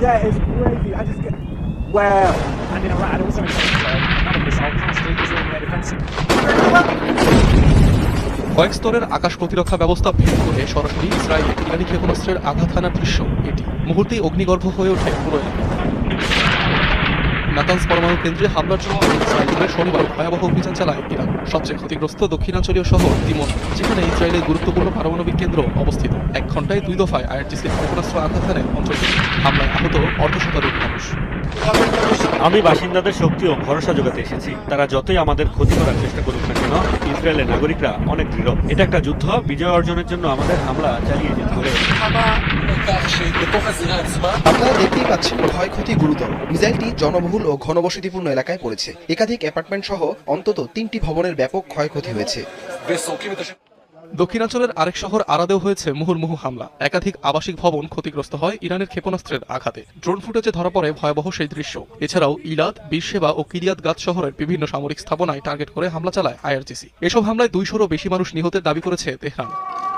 Yeah, it's crazy. I just get wow. And then Iran also none of this whole plastic is in their defensive. কয়েক স্তরের আকাশ প্রতিরক্ষা ব্যবস্থা ভেদ করে সরাসরি ইসরায়েল ইরানি ক্ষেপণাস্ত্রের আঘাত হানার দৃশ্য এটি মুহূর্তেই অগ্নিগর্ভ হয়ে ওঠে পুরো এলাকা। নাতানজ পরমাণু কেন্দ্রে হামলার জন্য ইসরায়েলের শনিবার ভয়াবহ অভিযান চালায় ইরান। সবচেয়ে ক্ষতিগ্রস্ত দক্ষিণাঞ্চলীয় শহর তিমোন, যেখানে ইসরায়েলের গুরুত্বপূর্ণ পারমাণবিক কেন্দ্র অবস্থিত। 1 ঘণ্টায় 2 দফায় আইআরজিসির ক্ষেপণাস্ত্র আঘাত হানে অঞ্চলটি। হামলায় আহত অর্ধশতাধিক মানুষ। আমি বাসিন্দাদের শক্তি ও ভরসা যোগাতে এসেছি। তারা যতই আমাদের ক্ষতি করার চেষ্টা করুক না কেন, ইসরায়েলের নাগরিকরা অনেক দৃঢ়। এটা একটা যুদ্ধ, বিজয় অর্জনের জন্য আমাদের হামলা চালিয়ে যেতে হবে। আপনারা দেখতেই পাচ্ছেন ক্ষয়ক্ষতি গুরুতর। মিসাইলটি জনবহুল ও ঘনবসতিপূর্ণ এলাকায় পড়েছে। একাধিক অ্যাপার্টমেন্ট সহ অন্তত 3টি ভবনের ব্যাপক ক্ষয়ক্ষতি হয়েছে। দক্ষিণাঞ্চলের আরেক শহর আরাদেও হয়েছে মুহুর্মুহু হামলা। একাধিক আবাসিক ভবন ক্ষতিগ্রস্ত হয় ইরানের ক্ষেপণাস্ত্রের আঘাতে। ড্রোন ফুটেজে ধরা পড়ে ভয়াবহ সেই দৃশ্য। এছাড়াও ইলাদ, বীরশেবা ও কিরিয়াত গাত শহরের বিভিন্ন সামরিক স্থাপনায় টার্গেট করে হামলা চালায় আইআরজিসি। এসব হামলায় 200-রও বেশি মানুষ নিহতের দাবি করেছে তেহরান।